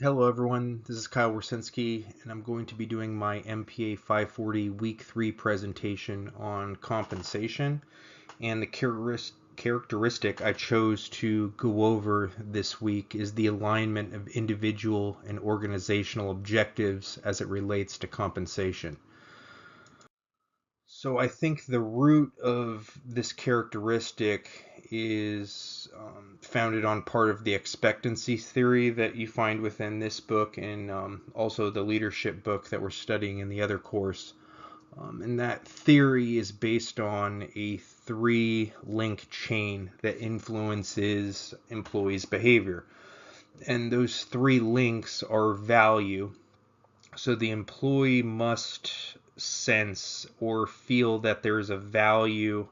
Hello everyone, this is Kyle Wersinski and I'm going to be doing my MPA 540 Week 3 presentation on compensation, and the characteristic I chose to go over this week is the alignment of individual and organizational objectives as it relates to compensation. So I think the root of this characteristic is founded on part of the expectancy theory that you find within this book, and also the leadership book that we're studying in the other course. And that theory is based on a three-link chain that influences employees' behavior. And those three links are value. So the employee must sense or feel that there is a value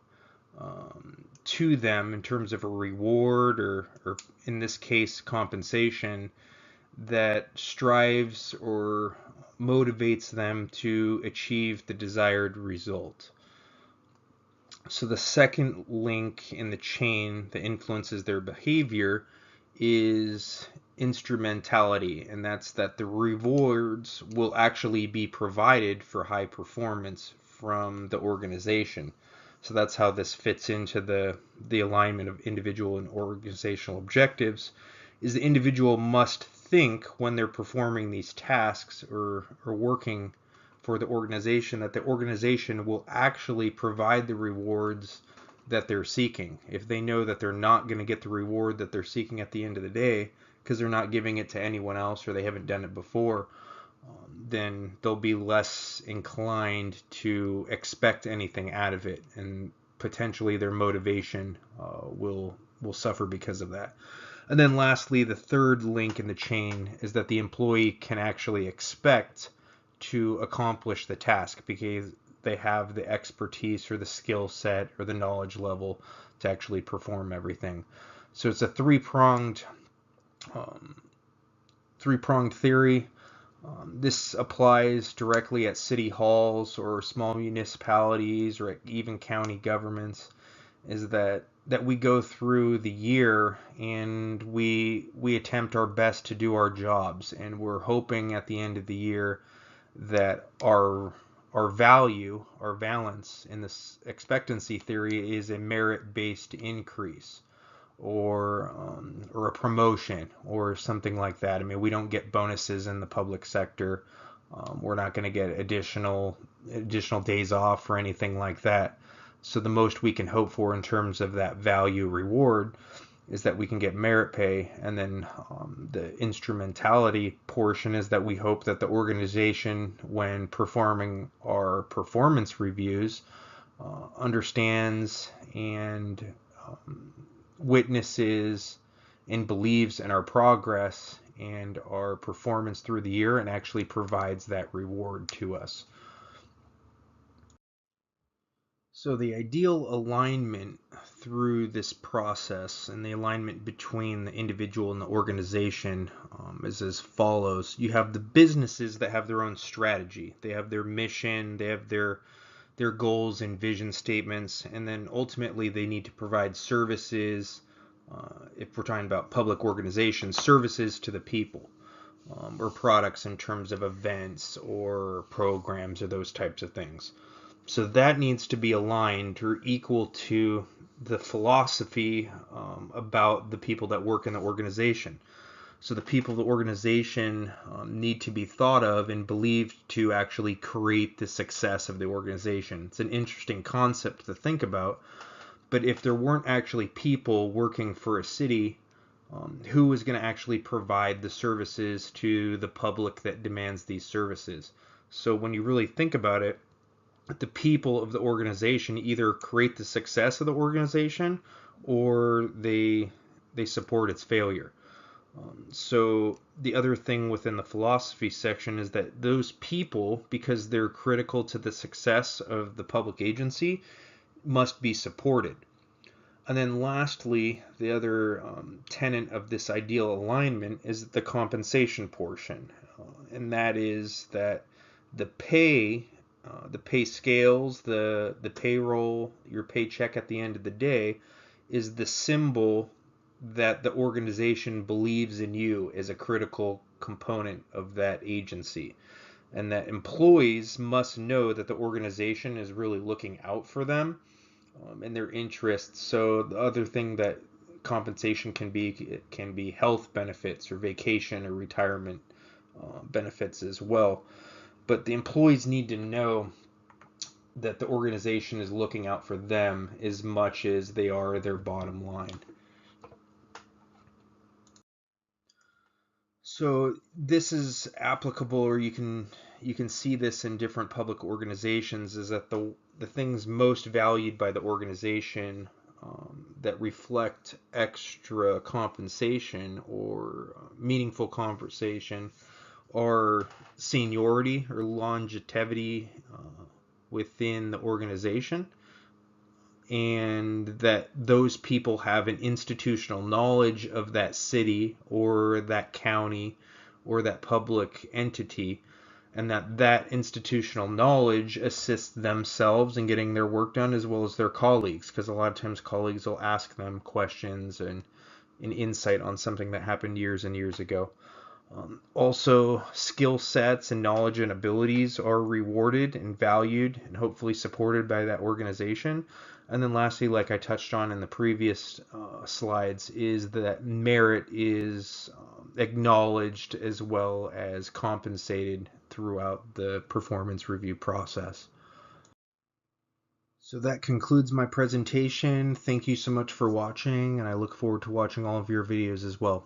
to them in terms of a reward, or in this case, compensation, that strives or motivates them to achieve the desired result. So the second link in the chain that influences their behavior is instrumentality, and that's that the rewards will actually be provided for high performance from the organization. So that's how this fits into the alignment of individual and organizational objectives, is the individual must think when they're performing these tasks or working for the organization, that the organization will actually provide the rewards that they're seeking. If they know that they're not going to get the reward that they're seeking at the end of the day because they're not giving it to anyone else or they haven't done it before, then they'll be less inclined to expect anything out of it, and potentially their motivation will suffer because of that. And then lastly, the third link in the chain is that the employee can actually expect to accomplish the task because they have the expertise or the skill set or the knowledge level to actually perform everything. So it's a um, three-pronged theory. This applies directly at city halls or small municipalities or even county governments. Is that we go through the year and we attempt our best to do our jobs, and we're hoping at the end of the year that our value, our balance in this expectancy theory is a merit-based increase, or a promotion or something like that. I mean, we don't get bonuses in the public sector. We're not going to get additional days off or anything like that. So the most we can hope for in terms of that value reward is that we can get merit pay. And then the instrumentality portion is that we hope that the organization, when performing our performance reviews, understands and witnesses and believes in our progress and our performance through the year and actually provides that reward to us. So the ideal alignment through this process, and the alignment between the individual and the organization, is as follows. You have the businesses that have their own strategy. They have their mission, they have their goals and vision statements, and then ultimately they need to provide services, if we're talking about public organizations, services to the people, or products in terms of events or programs or those types of things. So that needs to be aligned or equal to the philosophy about the people that work in the organization. So the people of the organization need to be thought of and believed to actually create the success of the organization. It's an interesting concept to think about, but if there weren't actually people working for a city, who is going to actually provide the services to the public that demands these services? So when you really think about it, the people of the organization either create the success of the organization or they support its failure. So the other thing within the philosophy section is that those people, because they're critical to the success of the public agency, must be supported. And then lastly, the other tenet of this ideal alignment is the compensation portion. And that is that the pay scales, the payroll, your paycheck at the end of the day, is the symbol that the organization believes in you as a critical component of that agency, and that employees must know that the organization is really looking out for them and their interests. So the other thing that compensation can be, it can be health benefits or vacation or retirement benefits as well. But the employees need to know that the organization is looking out for them as much as they are their bottom line. So this is applicable, or you can see this in different public organizations, is that the things most valued by the organization that reflect extra compensation or meaningful compensation are seniority or longevity within the organization, and that those people have an institutional knowledge of that city or that county or that public entity, and that institutional knowledge assists themselves in getting their work done as well as their colleagues, because a lot of times colleagues will ask them questions and an insight on something that happened years and years ago. Also, skill sets and knowledge and abilities are rewarded and valued and hopefully supported by that organization. And then lastly, like I touched on in the previous slides, is that merit is acknowledged as well as compensated throughout the performance review process. So that concludes my presentation. Thank you so much for watching, and I look forward to watching all of your videos as well.